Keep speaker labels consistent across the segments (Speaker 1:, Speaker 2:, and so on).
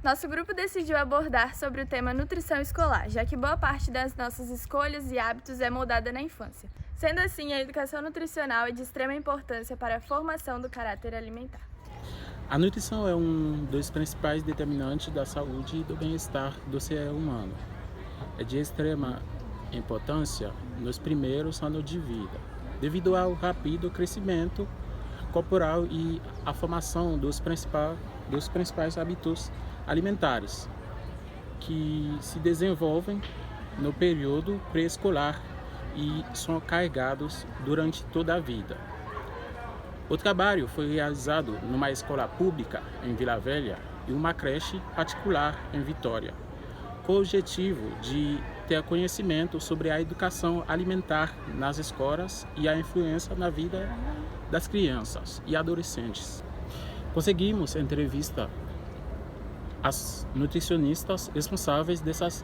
Speaker 1: Nosso grupo decidiu abordar sobre o tema nutrição escolar, já que boa parte das nossas escolhas e hábitos é moldada na infância. Sendo assim, a educação nutricional é de extrema importância para a formação do caráter alimentar.
Speaker 2: A nutrição é um dos principais determinantes da saúde e do bem-estar do ser humano. É de extrema importância nos primeiros anos de vida, devido ao rápido crescimento corporal e à formação dos principais hábitos alimentares que se desenvolvem no período pré-escolar e são carregados durante toda a vida. O trabalho foi realizado numa escola pública em Vila Velha e uma creche particular em Vitória, com o objetivo de ter conhecimento sobre a educação alimentar nas escolas e a influência na vida das crianças e adolescentes. Conseguimos entrevistar as nutricionistas responsáveis dessas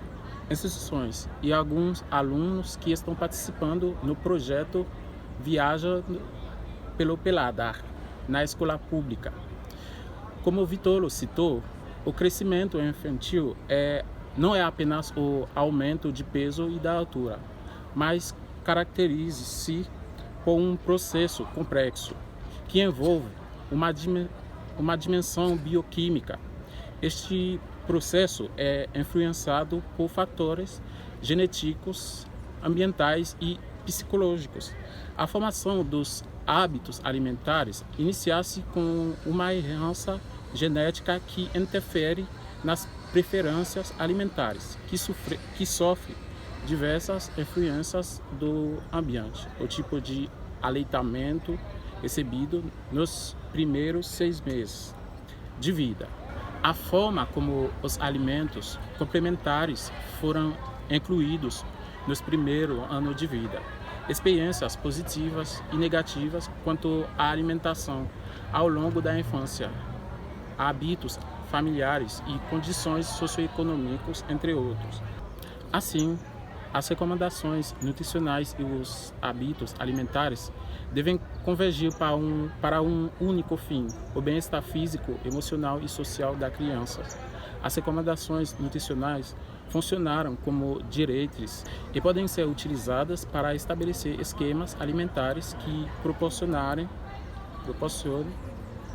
Speaker 2: instituições e alguns alunos que estão participando no projeto Viaja pelo Paladar na escola pública. Como o Vitolo citou, o crescimento infantil não é apenas o aumento de peso e da altura, mas caracteriza-se por um processo complexo que envolve uma dimensão bioquímica. Este processo é influenciado por fatores genéticos, ambientais e psicológicos. A formação dos hábitos alimentares inicia-se com uma herança genética que interfere nas preferências alimentares, que sofre diversas influências do ambiente, o tipo de aleitamento recebido nos primeiros 6 meses de vida, a forma como os alimentos complementares foram incluídos nos primeiros anos de vida, experiências positivas e negativas quanto à alimentação ao longo da infância, hábitos familiares e condições socioeconômicas, entre outros. Assim, as recomendações nutricionais e os hábitos alimentares devem convergir para um único fim: o bem-estar físico, emocional e social da criança. As recomendações nutricionais funcionaram como diretrizes e podem ser utilizadas para estabelecer esquemas alimentares que proporcionem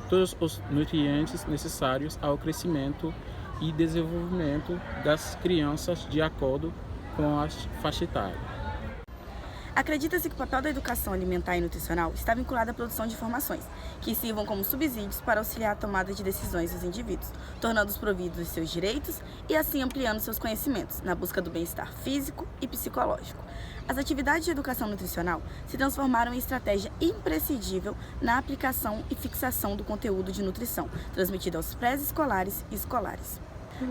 Speaker 2: todos os nutrientes necessários ao crescimento e desenvolvimento das crianças de acordo com a faixa etária.
Speaker 3: Acredita-se que o papel da educação alimentar e nutricional está vinculado à produção de informações, que sirvam como subsídios para auxiliar a tomada de decisões dos indivíduos, tornando-os providos de seus direitos e assim ampliando seus conhecimentos, na busca do bem-estar físico e psicológico. As atividades de educação nutricional se transformaram em estratégia imprescindível na aplicação e fixação do conteúdo de nutrição, transmitido aos pré-escolares e escolares.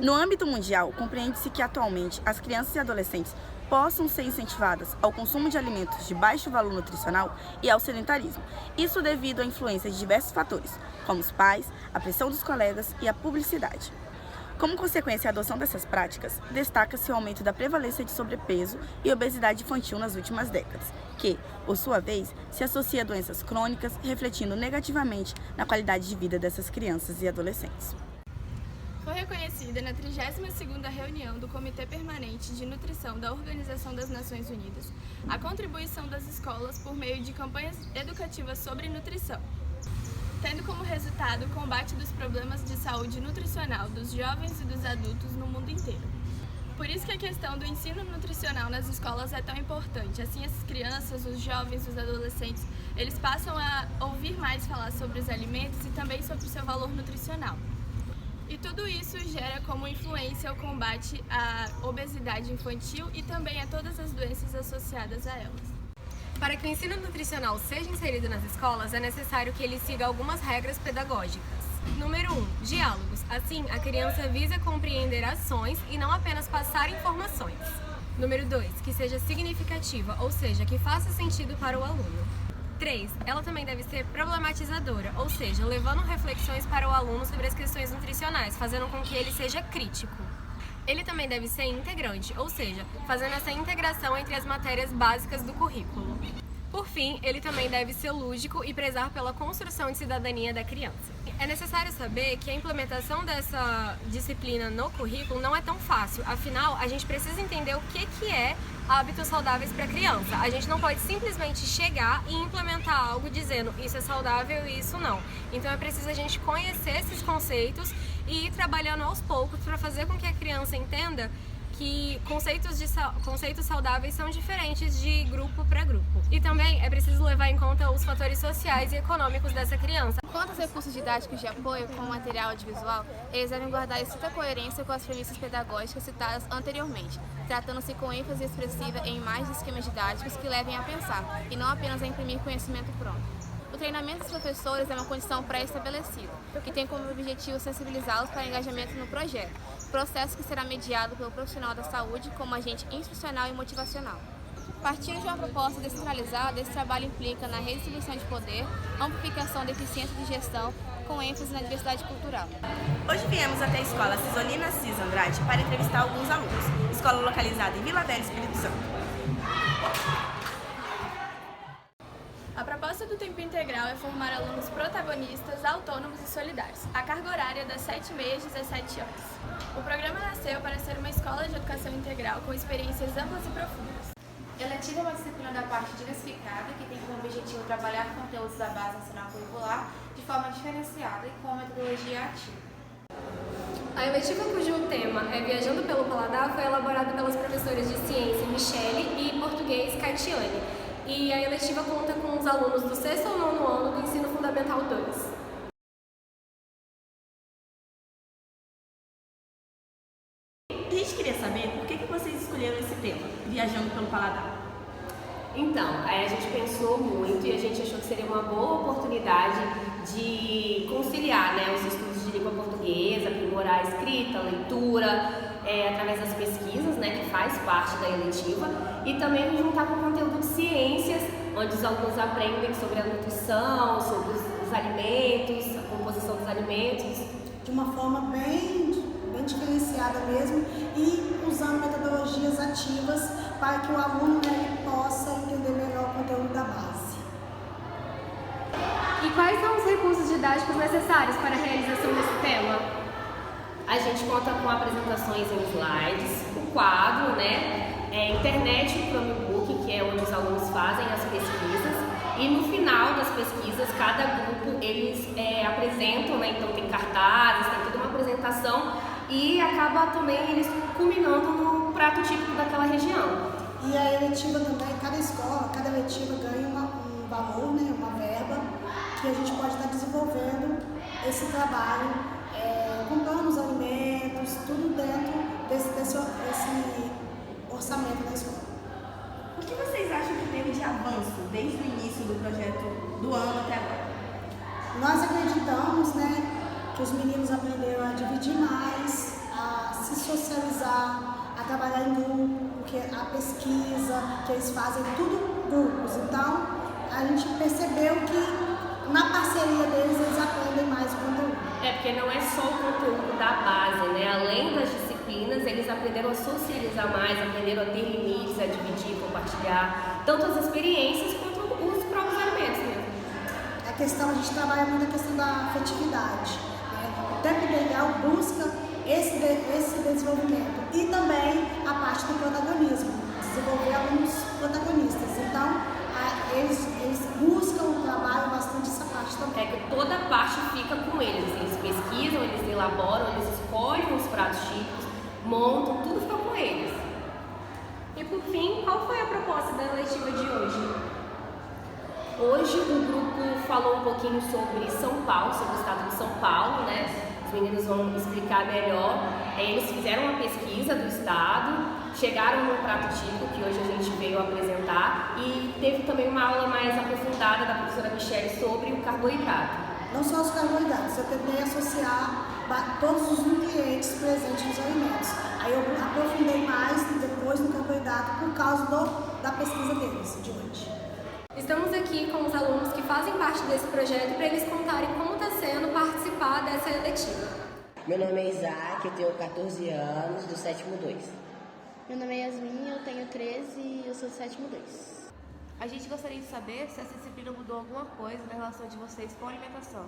Speaker 3: No âmbito mundial, compreende-se que atualmente as crianças e adolescentes possam ser incentivadas ao consumo de alimentos de baixo valor nutricional e ao sedentarismo. Isso devido à influência de diversos fatores, como os pais, a pressão dos colegas e a publicidade. Como consequência da adoção dessas práticas, destaca-se o aumento da prevalência de sobrepeso e obesidade infantil nas últimas décadas, que, por sua vez, se associa a doenças crônicas, refletindo negativamente na qualidade de vida dessas crianças e adolescentes.
Speaker 1: Foi reconhecida na 32ª reunião do Comitê Permanente de Nutrição da Organização das Nações Unidas a contribuição das escolas por meio de campanhas educativas sobre nutrição, tendo como resultado o combate dos problemas de saúde nutricional dos jovens e dos adultos no mundo inteiro. Por isso que a questão do ensino nutricional nas escolas é tão importante. Assim, as crianças, os jovens, os adolescentes, eles passam a ouvir mais falar sobre os alimentos e também sobre o seu valor nutricional. E tudo isso gera como influência o combate à obesidade infantil e também a todas as doenças associadas a elas.
Speaker 4: Para que o ensino nutricional seja inserido nas escolas, é necessário que ele siga algumas regras pedagógicas. Número 1. Diálogos. Assim, a criança visa compreender ações e não apenas passar informações. Número 2. Que seja significativa, ou seja, que faça sentido para o aluno. 3. Ela também deve ser problematizadora, ou seja, levando reflexões para o aluno sobre as questões nutricionais, fazendo com que ele seja crítico. Ele também deve ser integrante, ou seja, fazendo essa integração entre as matérias básicas do currículo. Por fim, ele também deve ser lúdico e prezar pela construção de cidadania da criança. É necessário saber que a implementação dessa disciplina no currículo não é tão fácil, afinal, a gente precisa entender o que é hábitos saudáveis para a criança. A gente não pode simplesmente chegar e implementar algo dizendo isso é saudável e isso não. Então é preciso a gente conhecer esses conceitos e ir trabalhando aos poucos para fazer com que a criança entenda que conceitos saudáveis são diferentes de grupo para grupo. E também é preciso levar em conta os fatores sociais e econômicos dessa criança.
Speaker 1: Quanto aos recursos didáticos de apoio, como material audiovisual, eles devem guardar estrita coerência com as premissas pedagógicas citadas anteriormente, tratando-se com ênfase expressiva em imagens e esquemas didáticos que levem a pensar, e não apenas a imprimir conhecimento pronto. O treinamento dos professores é uma condição pré-estabelecida, que tem como objetivo sensibilizá-los para engajamento no projeto, processo que será mediado pelo profissional da saúde como agente institucional e motivacional. Partindo de uma proposta descentralizada, esse trabalho implica na redistribuição de poder, amplificação da eficiência de gestão, com ênfase na diversidade cultural.
Speaker 3: Hoje viemos até a escola Cisolina Assis Andrade para entrevistar alguns alunos, escola localizada em Vila Velha, Espírito Santo.
Speaker 1: A proposta do tempo integral é formar alunos protagonistas, autônomos e solidários. A carga horária é das 7h30 às 17 horas. O programa nasceu para ser uma escola de educação integral com experiências amplas e profundas.
Speaker 5: Eletiva é uma disciplina da parte diversificada que tem como objetivo trabalhar conteúdos da base nacional curricular de forma diferenciada e com metodologia ativa.
Speaker 4: A eletiva cujo tema é Viajando pelo Paladar foi elaborada pelas professoras de Ciência Michele e Português Caetiane. E a eletiva conta com os alunos do 6º ao 9º ano do Ensino Fundamental 2.
Speaker 3: A gente queria saber por que vocês escolheram esse tema, Viajando pelo Paladar.
Speaker 6: Então, aí a gente pensou muito e a gente achou que seria uma boa oportunidade de conciliar, né, os estudos de língua portuguesa, aprimorar a escrita, a leitura, através das pesquisas, né, que faz parte da eletiva, e também juntar com o conteúdo de ciências, onde os alunos aprendem sobre a nutrição, sobre os alimentos, a composição dos alimentos.
Speaker 7: De uma forma bem diferenciada mesmo e usando metodologias ativas para que o aluno, né, possa entender melhor o conteúdo da base.
Speaker 4: E quais são os recursos didáticos necessários para a realização desse tema?
Speaker 6: A gente conta com apresentações em slides, o quadro, né, internet e Chromebook, que é onde os alunos fazem as pesquisas, e no final das pesquisas, cada grupo eles apresentam, né, então tem cartazes, tem toda uma apresentação e acaba também eles culminando no prato típico daquela região.
Speaker 7: E a eletiva também, cada escola, cada eletiva ganha um valor, né, uma verba, que a gente pode estar desenvolvendo esse trabalho, comprando os alimentos, tudo dentro desse orçamento da escola.
Speaker 3: O que vocês acham que teve de avanço desde o início do projeto do ano até agora?
Speaker 7: Nós acreditamos, né, que os meninos aprenderam a dividir mais, a se socializar, a trabalhar em grupo, porque a pesquisa que eles fazem, tudo grupos. Então, a gente percebeu que na parceria deles, eles aprendem mais o conteúdo.
Speaker 6: Porque não é só o conteúdo da base, né? Além das disciplinas, eles aprenderam a socializar mais, aprenderam a ter limites, a dividir, compartilhar, tanto as experiências quanto os próprios alimentos mesmo.
Speaker 7: A gente trabalha muito a questão da afetividade, né? O tempo integral busca esse desenvolvimento e também a parte do protagonismo, desenvolver alunos protagonistas. Então, eles buscam um trabalho bastante essa parte também.
Speaker 6: Que toda parte fica com eles pesquisam, eles elaboram, eles escolhem os pratos típicos, montam, tudo fica com eles.
Speaker 4: E por fim, qual foi a proposta da eletiva de hoje?
Speaker 6: Hoje o grupo falou um pouquinho sobre São Paulo, sobre o estado de São Paulo, né? Os meninos vão explicar melhor. Eles fizeram uma pesquisa do estado, chegaram no prato típico que hoje a gente veio apresentar e teve também uma aula mais aprofundada da professora Michele sobre o carboidrato.
Speaker 7: Não só os carboidratos, eu tentei associar todos os nutrientes presentes nos alimentos. Aí eu aprofundei mais depois no carboidrato por causa da pesquisa deles de hoje.
Speaker 4: Estamos aqui com os alunos que fazem parte desse projeto para eles contarem como está sendo participar dessa eletiva.
Speaker 8: Meu nome é Isaac, eu tenho 14 anos, do 7º 2.
Speaker 9: Meu nome é Yasmin, eu tenho 13 e eu sou do 7º 2.
Speaker 5: A gente gostaria de saber se essa disciplina mudou alguma coisa na relação de vocês com a alimentação.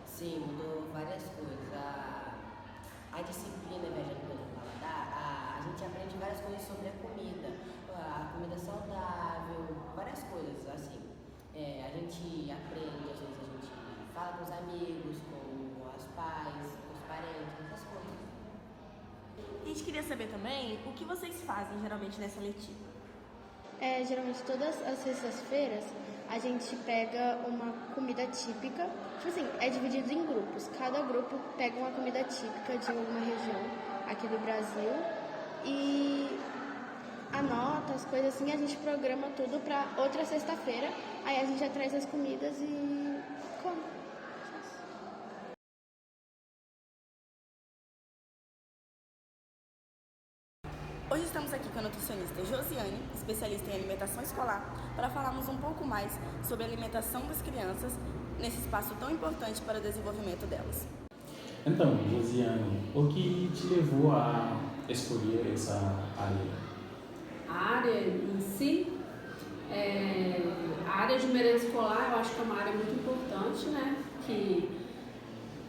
Speaker 8: Sim, mudou várias coisas. A disciplina Viajando pelo Paladar, a gente aprende várias coisas sobre a comida saudável, várias coisas, assim. A gente aprende, às vezes a gente fala com os amigos, com os pais, com os parentes, essas coisas.
Speaker 3: A gente queria saber também o que vocês fazem geralmente nessa letiva.
Speaker 9: Geralmente todas as sextas-feiras a gente pega uma comida típica, tipo assim, é dividido em grupos. Cada grupo pega uma comida típica de alguma região aqui do Brasil e anota as coisas assim, a gente programa tudo para outra sexta-feira, aí a gente já traz as comidas e come.
Speaker 3: Hoje estamos aqui com a nutricionista Josiane, especialista em alimentação escolar, para falarmos um pouco mais sobre a alimentação das crianças nesse espaço tão importante para o desenvolvimento delas.
Speaker 2: Então, Josiane, o que te levou a escolher essa área?
Speaker 6: A área em si, a área de merenda escolar, eu acho que é uma área muito importante, né? Que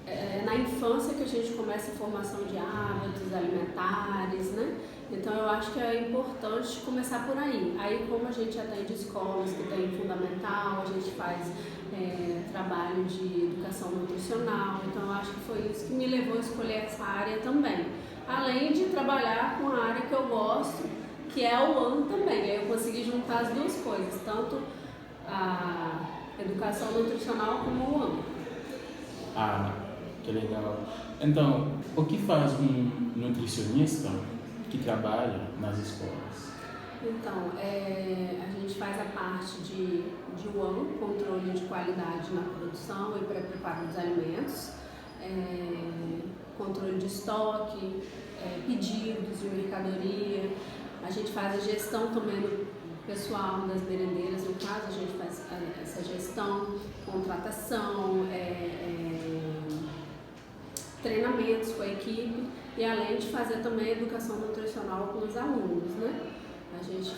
Speaker 6: é na infância que a gente começa a formação de hábitos alimentares, né? Então eu acho que é importante começar por aí. Aí como a gente atende escolas que tem fundamental, a gente faz trabalho de educação nutricional, então eu acho que foi isso que me levou a escolher essa área também. Além de trabalhar com a área que eu gosto, que é o UAN também. Aí eu consegui juntar as duas coisas, tanto a educação nutricional como o UAN.
Speaker 2: Ah, que legal. Então, o que faz um nutricionista que trabalha nas escolas?
Speaker 6: Então, a gente faz a parte de UAN, controle de qualidade na produção e pré-preparo dos alimentos, controle de estoque, pedidos de mercadoria. A gente faz a gestão também do pessoal das merendeiras, no caso, a gente faz essa gestão, contratação, treinamentos com a equipe e além de fazer também educação nutricional com os alunos, né? A gente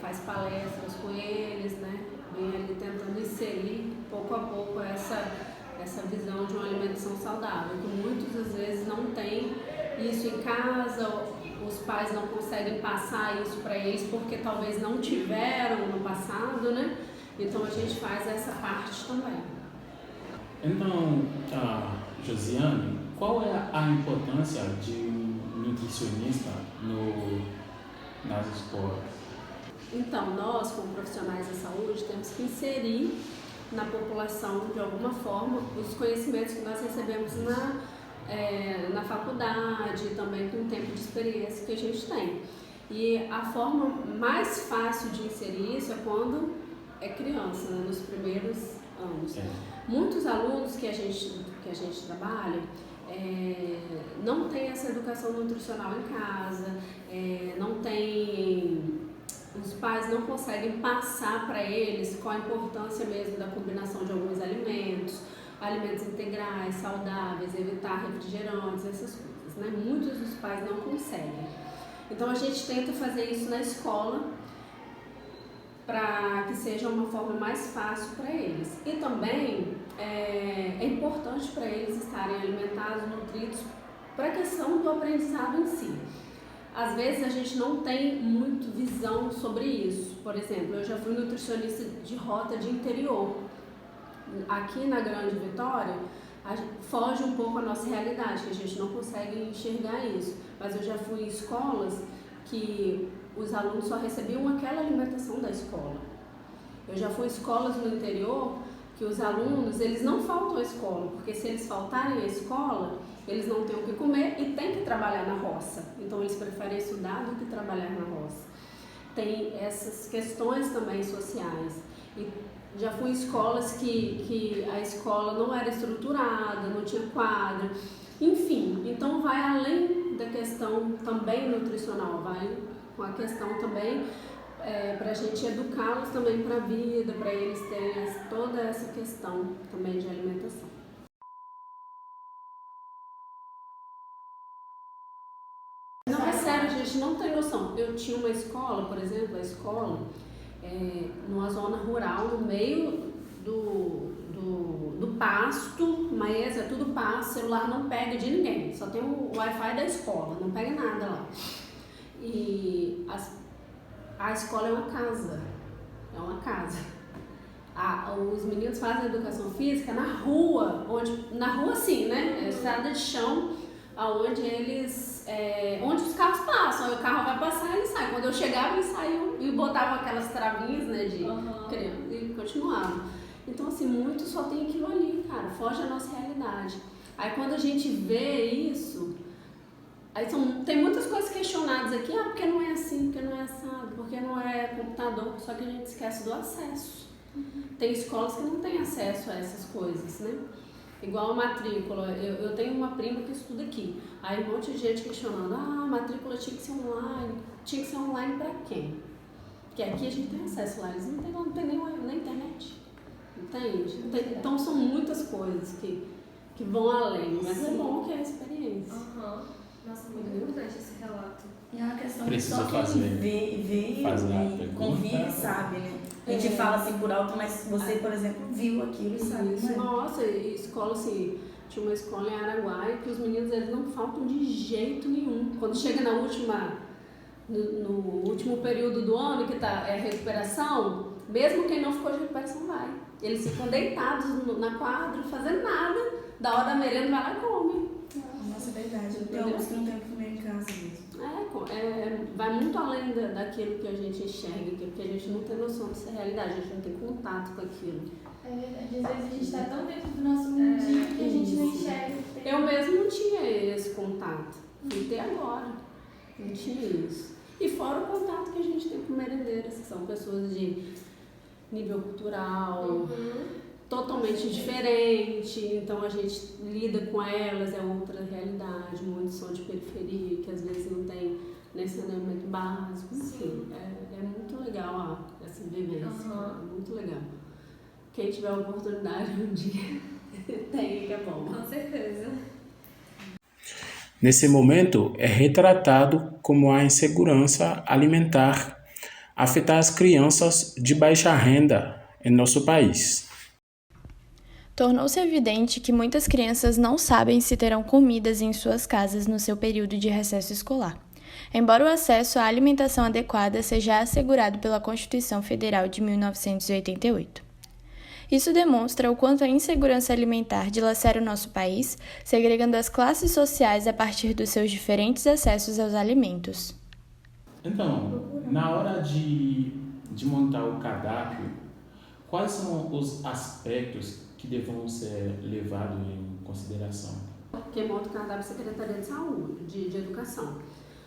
Speaker 6: faz palestras com eles, né? Vem ali tentando inserir pouco a pouco essa visão de uma alimentação saudável, que muitas às vezes não tem isso em casa, os pais não conseguem passar isso para eles porque talvez não tiveram no passado, né? Então a gente faz essa parte também.
Speaker 2: Então, Josiane, qual é a importância de um nutricionista nas escolas?
Speaker 6: Então, nós, como profissionais da saúde, temos que inserir na população, de alguma forma, os conhecimentos que nós recebemos na faculdade, também com o tempo de experiência que a gente tem. E a forma mais fácil de inserir isso é quando é criança, né, nos primeiros anos. Muitos alunos que a gente trabalha não tem essa educação nutricional em casa, os pais não conseguem passar para eles qual a importância mesmo da combinação de alguns alimentos integrais, saudáveis, evitar refrigerantes, essas coisas, né? Muitos dos pais não conseguem. Então a gente tenta fazer isso na escola para que seja uma forma mais fácil para eles. E também é importante para eles estarem alimentados, nutridos, para a questão do aprendizado em si. Às vezes a gente não tem muito visão sobre isso. Por exemplo, eu já fui nutricionista de rota de interior. Aqui na Grande Vitória, foge um pouco a nossa realidade, que a gente não consegue enxergar isso. Mas eu já fui em escolas que os alunos só recebiam aquela alimentação da escola. Eu já fui em escolas no interior que os alunos, eles não faltam à escola, porque se eles faltarem à escola, eles não têm o que comer e têm que trabalhar na roça. Então eles preferem estudar do que trabalhar na roça. Tem essas questões também sociais. E já fui em escolas que a escola não era estruturada, não tinha quadra, enfim. Então vai além da questão também nutricional, vai com a questão também para a gente educá-los também para a vida, para eles terem toda essa questão também de alimentação. Não, é sério, a gente não tem noção. Eu tinha uma escola, por exemplo, a escola,
Speaker 10: numa zona rural, no meio do pasto, mas é tudo pasto, celular não pega de ninguém, só tem o Wi-Fi da escola, não pega nada lá. E a escola é uma casa. Os meninos fazem educação física na rua sim, né? É estrada de chão, onde onde os carros passam. Aí o carro vai passar e ele sai. Quando eu chegava, ele saiu e botava aquelas travinhas, né, de criança e continuava. Então, assim, muito só tem aquilo ali, cara, foge da nossa realidade. Aí quando a gente vê isso, aí tem muitas coisas questionadas aqui, porque não é assim, porque não é assado, porque não é computador, só que a gente esquece do acesso. Tem escolas que não têm acesso a essas coisas, né? Igual a matrícula, eu tenho uma prima que estuda aqui, aí um monte de gente questionando, a matrícula tinha que ser online pra quem? Porque aqui a gente tem acesso lá, eles não tem nem na internet, entende? Então são muitas coisas que vão além, mas é bom que é a experiência.
Speaker 4: Nossa, muito importante esse relato.
Speaker 3: E é uma questão
Speaker 2: Precisa
Speaker 3: que só
Speaker 2: fazer.
Speaker 3: quem vê e convive sabe, né? A gente fala assim por alto, mas você, por exemplo, viu aquilo e sabe.
Speaker 10: Isso, nossa, e escola assim, tinha uma escola em Araguaia que os meninos eles não faltam de jeito nenhum. Quando chega no último período do ano, que é recuperação, mesmo quem não ficou de recuperação vai. Eles ficam deitados na quadra, fazendo nada, da hora da merenda vai lá e come.
Speaker 3: Nossa, é verdade. Tem alguns que não tem o que comer em casa mesmo.
Speaker 10: Vai muito além daquilo que a gente enxerga, porque a gente não tem noção dessa realidade, a gente não tem contato com aquilo.
Speaker 1: É verdade, às vezes a gente está tão dentro do nosso mundinho que a gente não enxerga.
Speaker 10: Eu mesmo não tinha esse contato, fui ter agora, não tinha isso. E fora o contato que a gente tem com merendeiras, que são pessoas de nível cultural, totalmente diferente, então a gente lida com elas, é outra realidade, muitos são de periferia, que às vezes não tem nem saneamento básico, enfim, é muito legal essa vivência, é muito legal. Quem tiver a oportunidade um dia, tem, que é bom.
Speaker 4: Com certeza.
Speaker 2: Nesse momento, é retratado como a insegurança alimentar afetar as crianças de baixa renda em nosso país.
Speaker 1: Tornou-se evidente que muitas crianças não sabem se terão comidas em suas casas no seu período de recesso escolar, embora o acesso à alimentação adequada seja assegurado pela Constituição Federal de 1988. Isso demonstra o quanto a insegurança alimentar dilacera o nosso país, segregando as classes sociais a partir dos seus diferentes acessos aos alimentos.
Speaker 2: Então, na hora de montar o cardápio, quais são os aspectos que devam ser levados em consideração?
Speaker 10: Quem monta o cardápio é a Secretaria de Saúde, de Educação.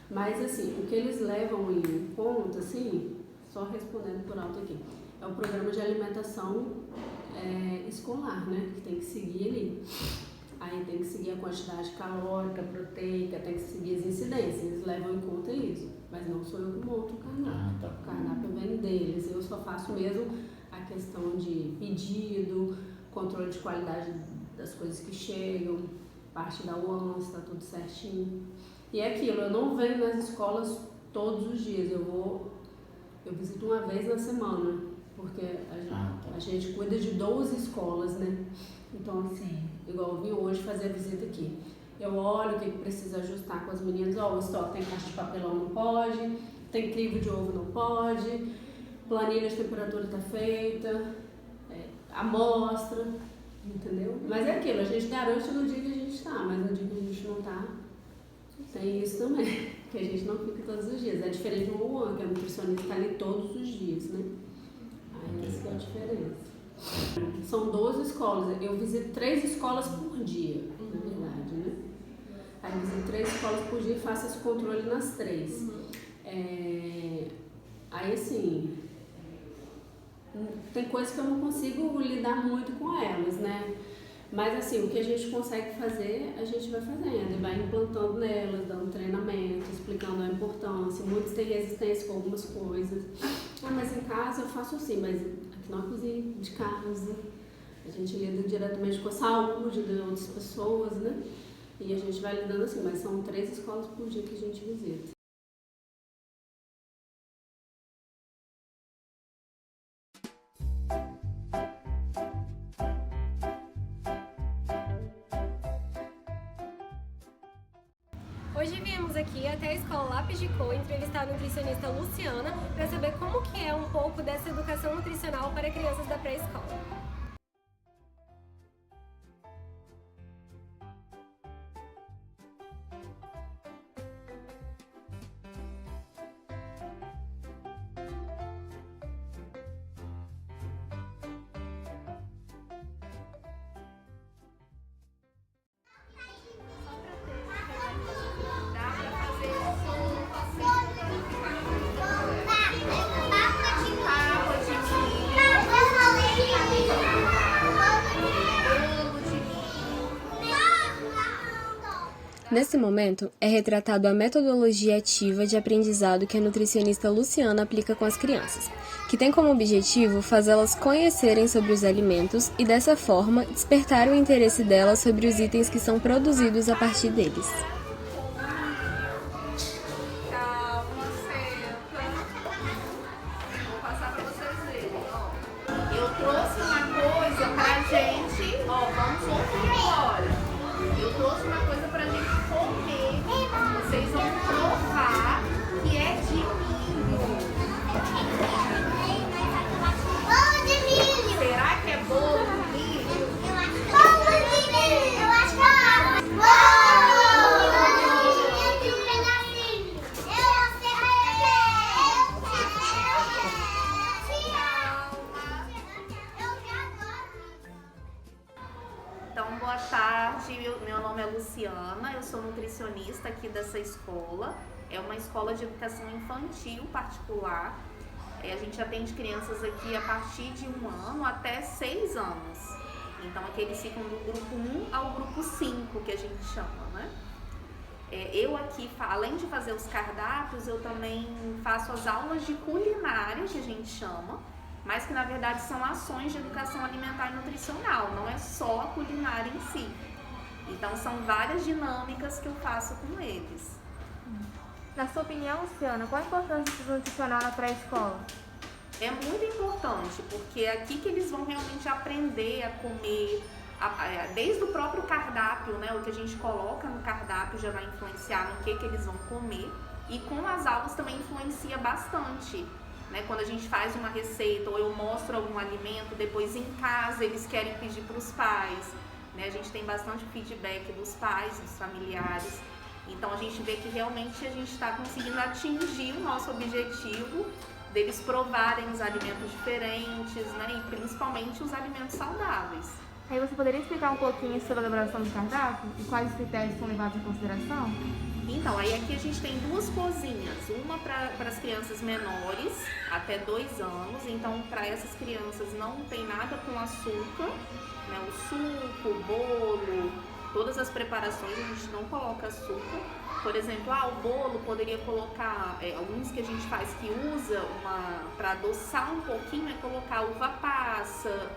Speaker 10: Mas, assim, o que eles levam em conta, assim, só respondendo por alto aqui, é o programa de alimentação escolar, né? Que tem que seguir ali. Aí tem que seguir a quantidade calórica, proteica, tem que seguir as incidências, eles levam em conta isso. Mas não sou eu que monto o cardápio. O cardápio vem deles, eu só faço mesmo a questão de pedido, controle de qualidade das coisas que chegam, parte da UAN, está tudo certinho. E é aquilo, eu não venho nas escolas todos os dias, eu visito uma vez na semana, porque a gente cuida de 12 escolas, né? Então, assim, igual eu vim hoje fazer a visita aqui. Eu olho o que precisa ajustar com as meninas, o estoque tem caixa de papelão, não pode, tem crivo de ovo, não pode, planilha de temperatura está feita, amostra, entendeu? Mas é aquilo, a gente garante no dia que a gente está, mas no dia que a gente não está, tem isso também, que a gente não fica todos os dias. É diferente do UAN, que é nutricionista, está ali todos os dias, né? Aí essa é a diferença. São 12 escolas, eu visito 3 escolas por dia, na verdade, né? Aí eu visito 3 escolas por dia e faço esse controle nas 3. Aí assim, tem coisas que eu não consigo lidar muito com elas, né? Mas assim, o que a gente consegue fazer, a gente vai fazendo e vai implantando nelas, dando treinamento, explicando a importância. Muitos têm resistência com algumas coisas. Mas em casa eu faço assim, mas aqui na cozinha de casa, a gente lida diretamente com a saúde de outras pessoas, né? E a gente vai lidando assim, mas são 3 escolas por dia que a gente visita.
Speaker 4: Hoje viemos aqui até a Escola Lápis de Cor entrevistar a nutricionista Luciana para saber como que é um pouco dessa educação nutricional para crianças da pré-escola. Nesse momento, é retratado a metodologia ativa de aprendizado que a nutricionista Luciana aplica com as crianças, que tem como objetivo fazê-las conhecerem sobre os alimentos e, dessa forma, despertar o interesse delas sobre os itens que são produzidos a partir deles.
Speaker 11: Vou passar para vocês verem. Eu trouxe uma coisa pra gente, vamos ouvir agora. Eu trouxe uma coisa pra gente comer. Vocês vão provar que é de milho. Bolo de milho. Será que é bolo de milho? Eu acho que é bolo de milho. Eu acho que é bolo de um pedacinho. Então, boa tarde, meu nome é Luciana, eu sou nutricionista aqui dessa escola. É uma escola de educação infantil particular. A gente atende crianças aqui a partir de 1 ano até 6 anos. Então aqui eles ficam do grupo 1 ao grupo 5, que a gente chama, né? Eu aqui, além de fazer os cardápios, eu também faço as aulas de culinária, que a gente chama, mas que na verdade são ações de educação alimentar e nutricional, não é só a culinária em si. Então são várias dinâmicas que eu faço com eles.
Speaker 5: Na sua opinião, Luciana, qual a importância do nutricional na pré-escola?
Speaker 11: É muito importante, porque é aqui que eles vão realmente aprender a comer, desde o próprio cardápio, né? O que a gente coloca no cardápio já vai influenciar no que eles vão comer, e com as aulas também influencia bastante. Quando a gente faz uma receita ou eu mostro algum alimento, depois em casa eles querem pedir para os pais, né? A gente tem bastante feedback dos pais, dos familiares, então a gente vê que realmente a gente está conseguindo atingir o nosso objetivo deles provarem os alimentos diferentes, né? E principalmente os alimentos saudáveis.
Speaker 5: Aí você poderia explicar um pouquinho sobre a elaboração do cardápio e quais critérios são levados em consideração?
Speaker 11: Então, aí aqui a gente tem 2 cozinhas, uma para as crianças menores, até 2 anos, então para essas crianças não tem nada com açúcar, né? O suco, o bolo, todas as preparações a gente não coloca açúcar. Por exemplo, o bolo poderia colocar, alguns que a gente faz que usa para adoçar um pouquinho, é colocar uva passa,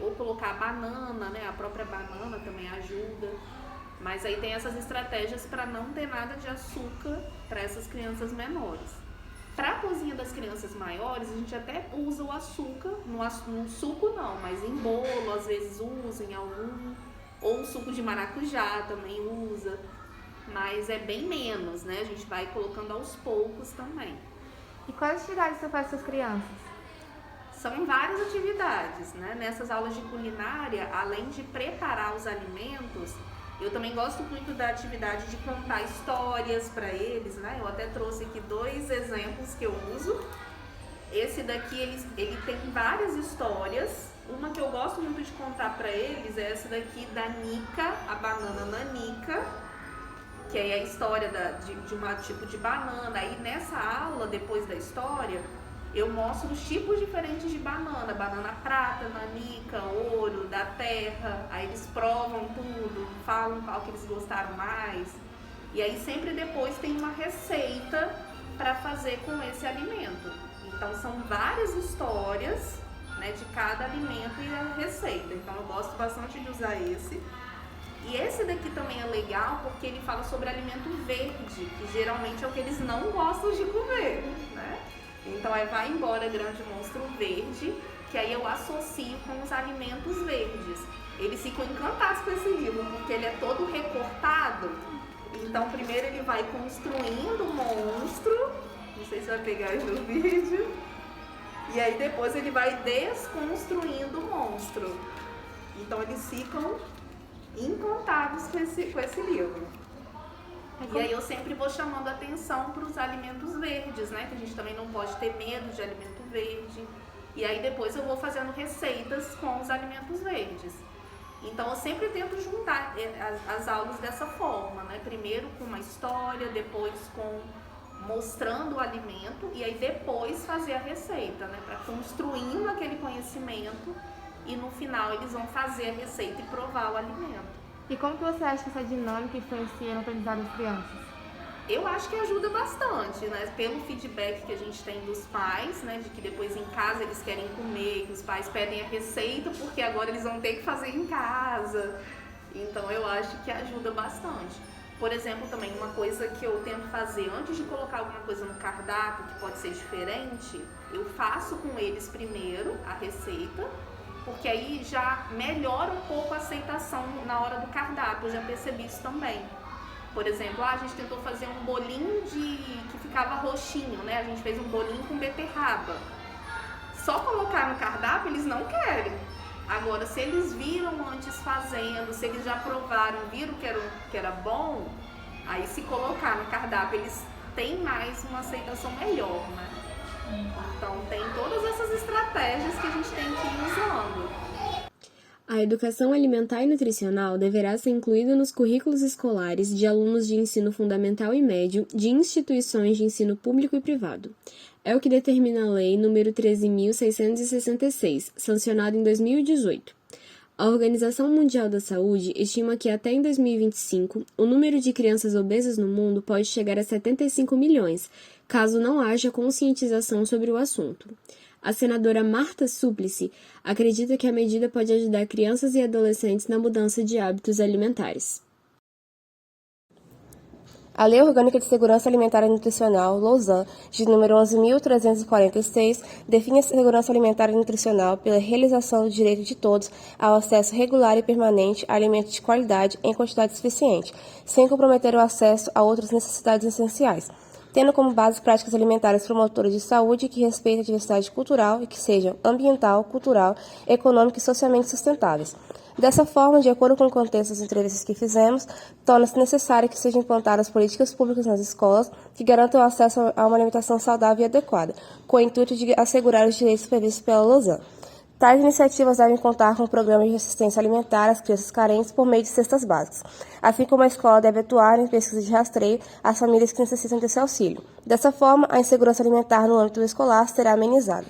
Speaker 11: ou colocar banana, né? A própria banana também ajuda. Mas aí tem essas estratégias para não ter nada de açúcar para essas crianças menores. Para a cozinha das crianças maiores, a gente até usa o açúcar, no suco não, mas em bolo às vezes usa em algum, ou suco de maracujá também usa, mas é bem menos, né? A gente vai colocando aos poucos também.
Speaker 5: E quais atividades você faz com as crianças?
Speaker 11: São várias atividades, né? Nessas aulas de culinária, além de preparar os alimentos, eu também gosto muito da atividade de contar histórias para eles, né? Eu até trouxe aqui 2 exemplos que eu uso. Esse daqui, ele tem várias histórias. Uma que eu gosto muito de contar para eles é essa daqui da Nica, a banana nanica, que é a história de um tipo de banana. Aí nessa aula, depois da história, eu mostro os tipos diferentes de banana, banana prata, nanica, ouro, da terra, aí eles provam tudo, falam qual que eles gostaram mais, e aí sempre depois tem uma receita para fazer com esse alimento. Então são várias histórias, né, de cada alimento e a receita, então eu gosto bastante de usar esse. E esse daqui também é legal porque ele fala sobre alimento verde, que geralmente é o que eles não gostam de comer, né? Então vai embora grande monstro verde, que aí eu associo com os alimentos verdes. Eles ficam encantados com esse livro, porque ele é todo recortado. Então, primeiro ele vai construindo o monstro, não sei se vai pegar aí no vídeo, e aí depois ele vai desconstruindo o monstro. Então, eles ficam encantados com esse livro. E aí eu sempre vou chamando a atenção para os alimentos verdes, né? Que a gente também não pode ter medo de alimento verde. E aí depois eu vou fazendo receitas com os alimentos verdes. Então eu sempre tento juntar as aulas dessa forma, né? Primeiro com uma história, depois mostrando o alimento e aí depois fazer a receita, né? Para construindo aquele conhecimento e no final eles vão fazer a receita e provar o alimento.
Speaker 5: E como que você acha que essa dinâmica influencia no aprendizado das crianças?
Speaker 11: Eu acho que ajuda bastante, né? Pelo feedback que a gente tem dos pais, né? De que depois em casa eles querem comer, que os pais pedem a receita porque agora eles vão ter que fazer em casa. Então eu acho que ajuda bastante. Por exemplo, também uma coisa que eu tento fazer antes de colocar alguma coisa no cardápio que pode ser diferente, eu faço com eles primeiro a receita, porque aí já melhora um pouco a aceitação na hora do cardápio, eu já percebi isso também. Por exemplo, a gente tentou fazer um bolinho que ficava roxinho, né? A gente fez um bolinho com beterraba. Só colocar no cardápio eles não querem. Agora, se eles viram antes fazendo, se eles já provaram, viram que era bom, aí se colocar no cardápio eles têm mais uma aceitação melhor, né? Então tem todas essas estratégias que a gente tem que ir usando.
Speaker 12: A educação alimentar e nutricional deverá ser incluída nos currículos escolares de alunos de ensino fundamental e médio de instituições de ensino público e privado. É o que determina a Lei nº 13.666, sancionada em 2018. A Organização Mundial da Saúde estima que até em 2025 o número de crianças obesas no mundo pode chegar a 75 milhões, caso não haja conscientização sobre o assunto. A senadora Marta Suplicy acredita que a medida pode ajudar crianças e adolescentes na mudança de hábitos alimentares.
Speaker 13: A Lei Orgânica de Segurança Alimentar e Nutricional, Lousan, de número 11.346, define a segurança alimentar e nutricional pela realização do direito de todos ao acesso regular e permanente a alimentos de qualidade em quantidade suficiente, sem comprometer o acesso a outras necessidades essenciais, tendo como base práticas alimentares promotoras de saúde que respeitem a diversidade cultural e que sejam ambiental, cultural, econômica e socialmente sustentáveis. Dessa forma, de acordo com o contexto dos interesses que fizemos, torna-se necessário que sejam implantadas políticas públicas nas escolas que garantam o acesso a uma alimentação saudável e adequada, com o intuito de assegurar os direitos previstos pela Lousan. Tais iniciativas devem contar com programas de assistência alimentar às crianças carentes por meio de cestas básicas, assim como a escola deve atuar em pesquisa de rastreio às famílias que necessitam desse auxílio. Dessa forma, a insegurança alimentar no âmbito escolar será amenizada.